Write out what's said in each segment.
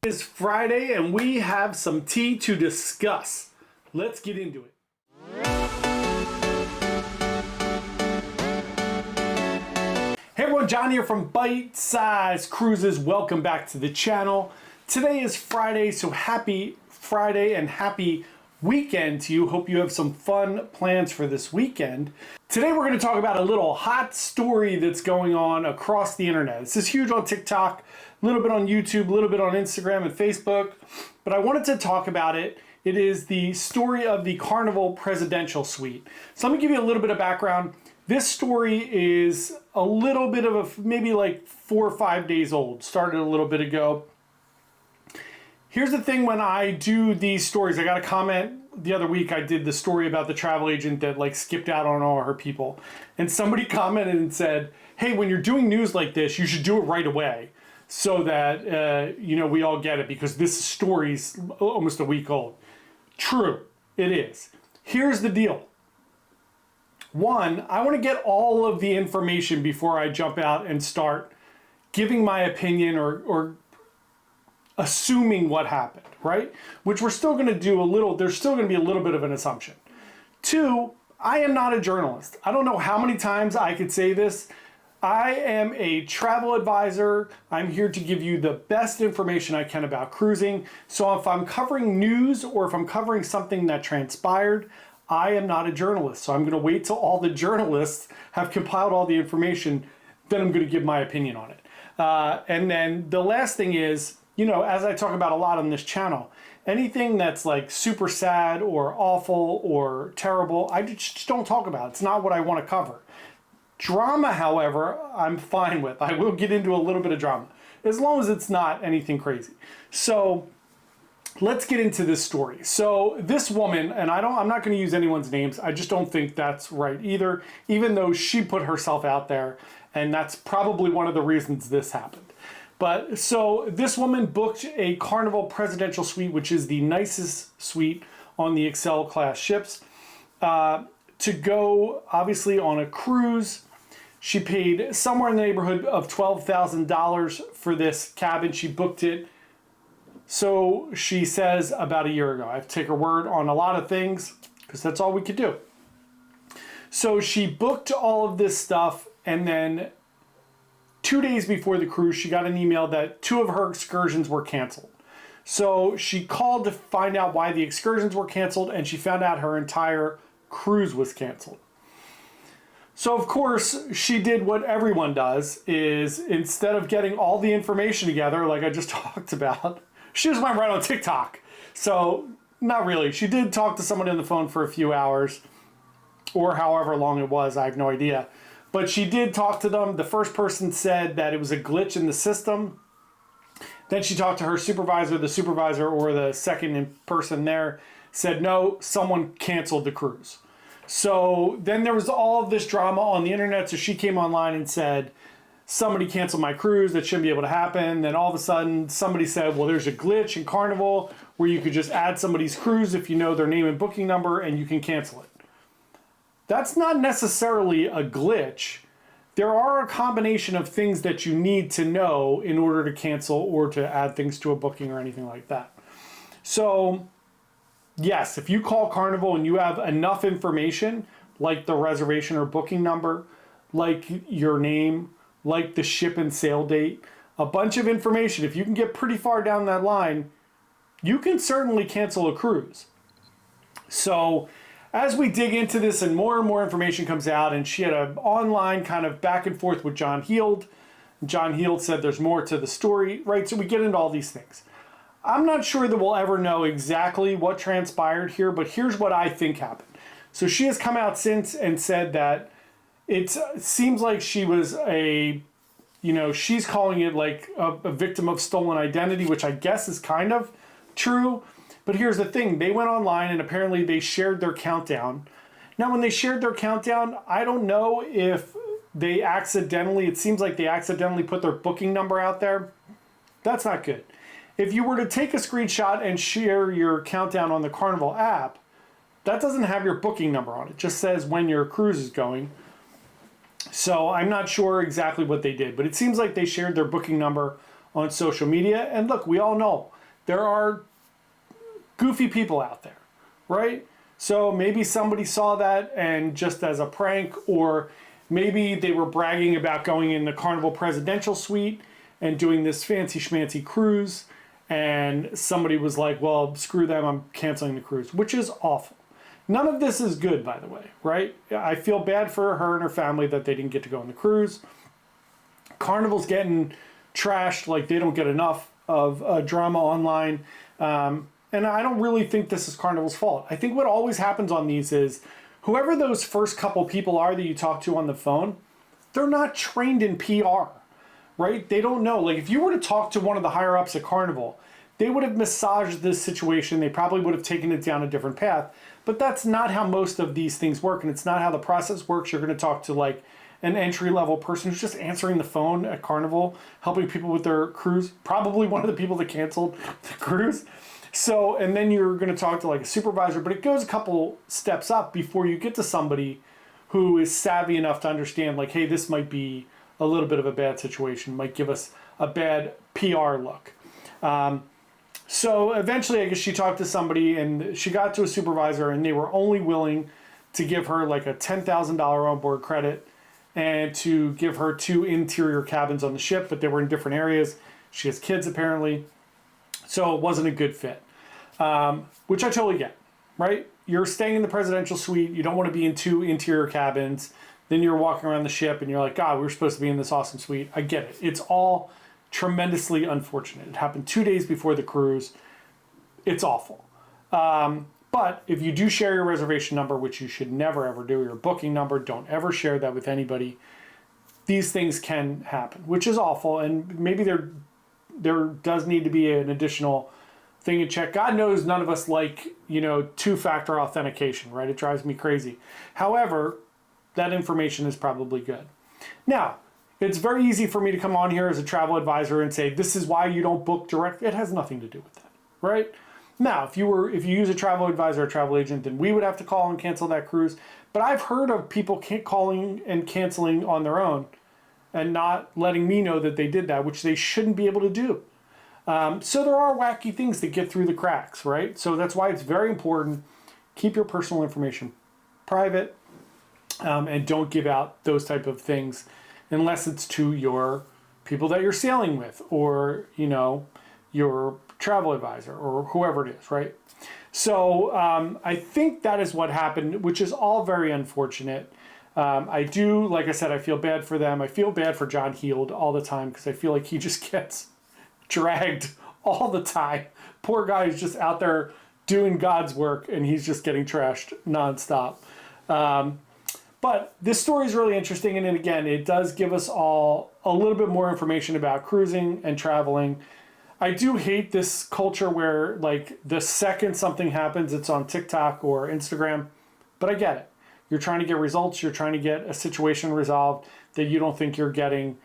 It's Friday and we have some tea to discuss. Let's get into it. Hey everyone, John here from Bite Size Cruises. Welcome back to the channel. Today is Friday, so happy Friday and happy weekend to you. Hope you have some fun plans for this weekend. Today we're going to talk about a little hot story that's going on across the internet. This is huge on TikTok, a little bit on YouTube, a little bit on Instagram and Facebook, but I wanted to talk about it. It is the story of the Carnival Presidential Suite. So let me give you a little bit of background. This story is a little bit of maybe like 4 or 5 days old, started a little bit ago. Here's the thing, when I do these stories, I got a comment the other week. I did the story about the travel agent that like skipped out on all her people. And somebody commented and said, hey, when you're doing news like this, you should do it right away so that, we all get it, because this story's almost a week old. True, it is. Here's the deal. One, I want to get all of the information before I jump out and start giving my opinion or assuming what happened, right? Which we're still going to do a little, there's still going to be a little bit of an assumption. Two, I am not a journalist. I don't know how many times I could say this. I am a travel advisor. I'm here to give you the best information I can about cruising. So if I'm covering news or if I'm covering something that transpired, I am not a journalist. So I'm going to wait till all the journalists have compiled all the information, then I'm going to give my opinion on it. And then the last thing is, as I talk about a lot on this channel, anything that's like super sad or awful or terrible, I just don't talk about. It's not what I want to cover. Drama, however, I'm fine with. I will get into a little bit of drama, as long as it's not anything crazy. So let's get into this story. So this woman, and I'm not going to use anyone's names. I just don't think that's right either, even though she put herself out there, and that's probably one of the reasons this happened. But so this woman booked a Carnival Presidential Suite, which is the nicest suite on the Excel class ships, to go obviously on a cruise. She paid somewhere in the neighborhood of $12,000 for this cabin. She booked it, so she says, about a year ago. I have to take her word on a lot of things because that's all we could do. So she booked all of this stuff, and then 2 days before the cruise, she got an email that 2 of her excursions were canceled. So she called to find out why the excursions were canceled, and she found out her entire cruise was canceled. So of course, she did what everyone does, is instead of getting all the information together, like I just talked about, she just went right on TikTok. So not really. She did talk to someone on the phone for a few hours, or however long it was, I have no idea. But she did talk to them. The first person said that it was a glitch in the system. Then she talked to her supervisor. The supervisor, or the second person there, said, no, someone canceled the cruise. So then there was all of this drama on the internet. So she came online and said, somebody canceled my cruise. That shouldn't be able to happen. Then all of a sudden, somebody said, well, there's a glitch in Carnival where you could just add somebody's cruise if you know their name and booking number, and you can cancel it. That's not necessarily a glitch. There are a combination of things that you need to know in order to cancel or to add things to a booking or anything like that. So yes, if you call Carnival and you have enough information, like the reservation or booking number, like your name, like the ship and sail date, a bunch of information, if you can get pretty far down that line, you can certainly cancel a cruise. So as we dig into this and more information comes out, and she had an online kind of back and forth with John Heald. John Heald said there's more to the story, right? So we get into all these things. I'm not sure that we'll ever know exactly what transpired here, but here's what I think happened. So she has come out since and said that it seems like she was she's calling it like a victim of stolen identity, which I guess is kind of true. But here's the thing, they went online and apparently they shared their countdown. Now, when they shared their countdown, I don't know if they accidentally, it seems like they accidentally put their booking number out there. That's not good. If you were to take a screenshot and share your countdown on the Carnival app, that doesn't have your booking number on it. It just says when your cruise is going. So I'm not sure exactly what they did, but it seems like they shared their booking number on social media. And look, we all know there are goofy people out there, right? So maybe somebody saw that and just as a prank, or maybe they were bragging about going in the Carnival presidential suite and doing this fancy schmancy cruise, and somebody was like, well, screw them, I'm canceling the cruise, which is awful. None of this is good, by the way, right? I feel bad for her and her family that they didn't get to go on the cruise. Carnival's getting trashed like they don't get enough of drama online. And I don't really think this is Carnival's fault. I think what always happens on these is whoever those first couple people are that you talk to on the phone, they're not trained in PR, right? They don't know. Like if you were to talk to one of the higher ups at Carnival, they would have massaged this situation. They probably would have taken it down a different path. But that's not how most of these things work, and it's not how the process works. You're going to talk to like an entry-level person who's just answering the phone at Carnival, helping people with their cruise, probably one of the people that canceled the cruise. So, and then you're going to talk to like a supervisor, but it goes a couple steps up before you get to somebody who is savvy enough to understand like, hey, this might be a little bit of a bad situation, might give us a bad PR look. So eventually, I guess she talked to somebody and she got to a supervisor, and they were only willing to give her like a $10,000 onboard credit and to give her 2 interior cabins on the ship, but they were in different areas. She has kids apparently, so it wasn't a good fit, which I totally get, right? You're staying in the presidential suite. You don't want to be in 2 interior cabins. Then you're walking around the ship and you're like, God, we were supposed to be in this awesome suite. I get it. It's all tremendously unfortunate. It happened 2 days before the cruise. It's awful. But if you do share your reservation number, which you should never ever do, your booking number, don't ever share that with anybody. These things can happen, which is awful. And maybe there does need to be an additional thing to check. God knows none of us like, 2-factor authentication, right? It drives me crazy. However, that information is probably good. Now, it's very easy for me to come on here as a travel advisor and say, this is why you don't book direct. It has nothing to do with that, right? Now, if you use a travel advisor or a travel agent, then we would have to call and cancel that cruise. But I've heard of people calling and canceling on their own and not letting me know that they did that, which they shouldn't be able to do. So there are wacky things that get through the cracks, right? So that's why it's very important. Keep your personal information private, and don't give out those type of things unless it's to your people that you're sailing with, or your travel advisor or whoever it is, right? So I think that is what happened, which is all very unfortunate. I do, like I said, I feel bad for them. I feel bad for John Heald all the time because I feel like he just gets dragged all the time. Poor guy is just out there doing God's work and he's just getting trashed nonstop. But this story is really interesting, and again, it does give us all a little bit more information about cruising and traveling. I do hate this culture where, like, the second something happens, it's on TikTok or Instagram, but I get it. You're trying to get results, you're trying to get a situation resolved that you don't think you're getting,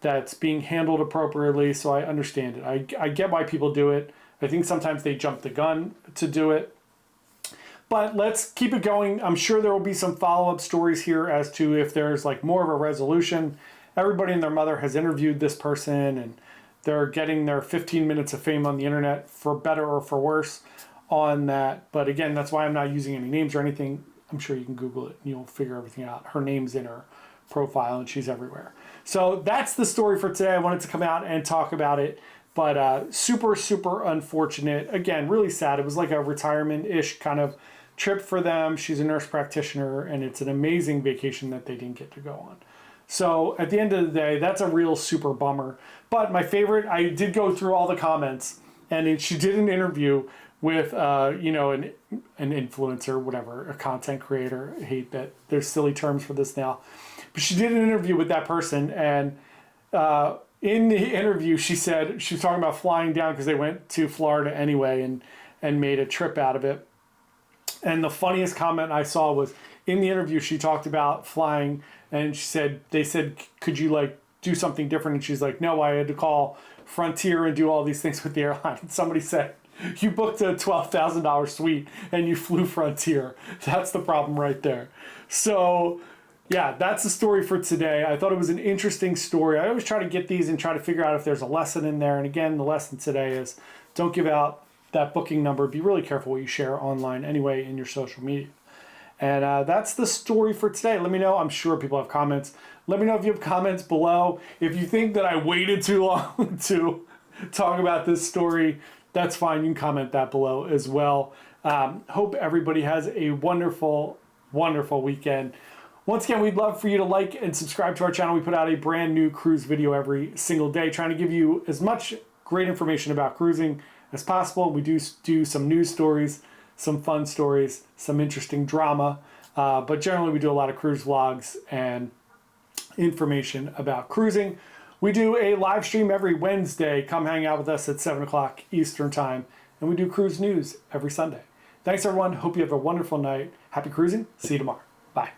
that's being handled appropriately, so I understand it. I get why people do it. I think sometimes they jump the gun to do it. But let's keep it going. I'm sure there will be some follow-up stories here as to if there's like more of a resolution. Everybody and their mother has interviewed this person, and they're getting their 15 minutes of fame on the internet, for better or for worse, on that. But again, that's why I'm not using any names or anything. I'm sure you can Google it and you'll figure everything out. Her name's in her profile and she's everywhere. So that's the story for today. I wanted to come out and talk about it. But super, super unfortunate. Again, really sad. It was like a retirement-ish kind of trip for them. She's a nurse practitioner, and it's an amazing vacation that they didn't get to go on. So at the end of the day, that's a real super bummer. But my favorite, I did go through all the comments, and she did an interview with, an influencer, whatever, a content creator. I hate that there's silly terms for this now. But she did an interview with that person, and in the interview, she said she was talking about flying down because they went to Florida anyway and made a trip out of it. And the funniest comment I saw was in the interview, she talked about flying, and they said, could you like do something different? And she's like, no, I had to call Frontier and do all these things with the airline. And somebody said, you booked a $12,000 suite and you flew Frontier. That's the problem right there. So yeah, that's the story for today. I thought it was an interesting story. I always try to get these and try to figure out if there's a lesson in there. And again, the lesson today is don't give out that booking number. Be really careful what you share online anyway in your social media. And that's the story for today. Let me know. I'm sure people have comments. Let me know if you have comments below. If you think that I waited too long to talk about this story, that's fine. You can comment that below as well. Hope everybody has a wonderful, wonderful weekend. Once again, we'd love for you to like and subscribe to our channel. We put out a brand new cruise video every single day, trying to give you as much great information about cruising as possible. We do some news stories, some fun stories, some interesting drama, but generally we do a lot of cruise vlogs and information about cruising. We do a live stream every Wednesday. Come hang out with us at 7 o'clock Eastern time, and we do cruise news every Sunday. Thanks everyone. Hope you have a wonderful night. Happy cruising. See you tomorrow. Bye.